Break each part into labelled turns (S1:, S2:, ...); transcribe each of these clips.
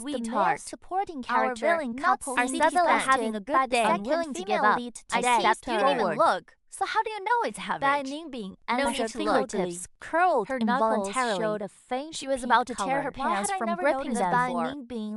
S1: was the male
S2: sweetheart.
S1: supporting
S2: Our
S1: character,
S2: villain
S1: not
S2: couple are
S1: suddenly
S2: suddenly
S1: having
S2: having
S1: a
S2: a
S1: good
S2: good
S1: day
S2: day
S1: and
S2: and
S1: willing
S2: willing
S1: to
S2: to
S1: give
S2: give
S1: up.
S2: up.
S1: I
S2: I
S1: stepped
S2: stepped
S1: you
S2: forward.
S1: didn't even look. So how do you know it's
S2: By
S1: habit?
S2: Ningbing
S1: And
S2: no
S1: her
S2: need to look.
S1: fingertips curled
S2: Her knuckles
S1: involuntarily.
S2: showed a faint
S1: She was
S2: pink
S1: about to tear
S2: color.
S1: her
S2: Why
S1: pants
S2: had I
S1: from
S2: never
S1: gripping
S2: noticed
S1: them.
S2: that
S1: By
S2: before?
S1: Ningbing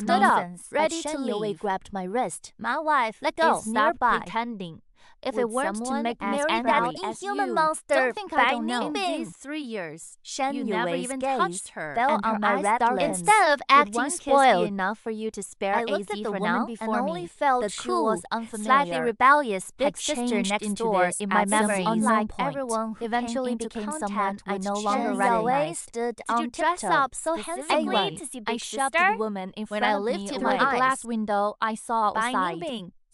S1: for
S2: stood up,
S1: nonsense.
S2: ready
S1: But
S2: to
S1: Shen Yue
S2: leave.
S1: grabbed my wrist.
S2: My wife,
S1: Let go.
S2: is not
S1: Nearby.
S2: pretending. If
S1: Would
S2: it weren't to
S1: someone
S2: make me
S1: as
S2: angry
S1: angry
S2: as
S1: inhuman
S2: you,
S1: monster
S2: don't think I
S1: by
S2: don't know.
S1: Ning
S2: In
S1: Bing.
S2: these 3 years,
S1: Shen
S2: you never
S1: Yue's
S2: even
S1: gaze
S2: touched her,
S1: fell
S2: and
S1: on
S2: her
S1: my
S2: eyes
S1: red
S2: darkened.
S1: lips.
S2: Instead of
S1: Would
S2: acting
S1: one kiss be
S2: spoiled,
S1: enough for you to spare
S2: I looked
S1: AZ
S2: at the
S1: for
S2: woman
S1: now,
S2: before
S1: and
S2: me.
S1: only felt
S2: The
S1: she
S2: cool,
S1: was unfamiliar.
S2: slightly rebellious big
S1: Had
S2: sister
S1: changed
S2: next
S1: into
S2: door
S1: this
S2: in my
S1: at some
S2: memory.
S1: unknown
S2: Like
S1: point.
S2: everyone who
S1: Eventually
S2: came into
S1: became
S2: contact
S1: someone I
S2: with
S1: no
S2: Shen
S1: longer
S2: Yue
S1: recognized.
S2: stood
S1: Did
S2: on
S1: you dress
S2: tiptoe.
S1: up so handsomely
S2: Anyway,
S1: to see
S2: I
S1: Big
S2: shoved
S1: Sister?
S2: the woman in
S1: When
S2: front
S1: I
S2: of
S1: lived
S2: me
S1: through
S2: through
S1: my
S2: a glass
S1: eyes.
S2: window I saw
S1: By
S2: outside.
S1: Ning Bing.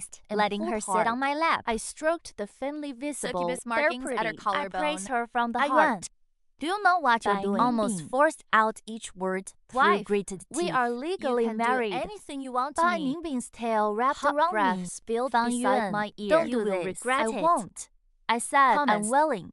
S1: waist and
S2: letting
S1: pulled
S2: her
S1: hard.
S2: sit on my lap.
S1: I stroked the faintly visible,
S2: Succubus
S1: "They're
S2: markings
S1: pretty."
S2: at her
S1: I praised
S2: collarbone.
S1: her from the
S2: I
S1: heart.
S2: yawned.
S1: Do you know what you're doing?
S2: Almost forced out each word through
S1: Wife,
S2: gritted teeth.
S1: we are legally
S2: You can
S1: married.
S2: do anything you want to
S1: By
S2: me.
S1: Ningbing's tail wrapped
S2: Hot
S1: around
S2: breath
S1: me, spilled
S2: Fang
S1: beside
S2: Yuan,
S1: my ear.
S2: don't
S1: You
S2: do
S1: will
S2: this.
S1: regret
S2: I
S1: it.
S2: won't. I said,
S1: Comments.
S2: unwilling.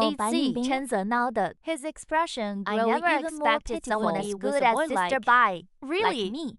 S1: know, by Ningbing,
S2: his expression
S1: I
S2: grew
S1: never
S2: even more
S1: expected
S2: pitiful.
S1: someone as good as Sister
S2: Like
S1: Bai.
S2: Really?
S1: Like me.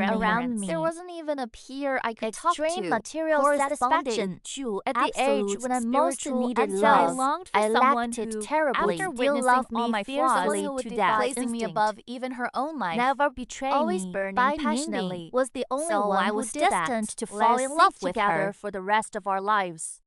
S1: around me.
S2: There wasn't even a peer I could talk to.
S1: Extreme material satisfaction.
S2: At the age when I most needed
S1: and
S2: love,
S1: I longed for
S2: I
S1: someone
S2: lacked it
S1: who,
S2: terribly.
S1: after
S2: Still
S1: witnessing
S2: loved
S1: all
S2: me
S1: my
S2: fiercely
S1: flaws,
S2: to death.
S1: placing me above even her own life,
S2: Never betrayed
S1: always
S2: me,
S1: burning
S2: by
S1: passionately,
S2: was the only
S1: so
S2: one
S1: I
S2: who
S1: was
S2: did
S1: destined
S2: that.
S1: to fall
S2: Let's
S1: in love
S2: sing
S1: with
S2: together
S1: her
S2: for the rest of our lives.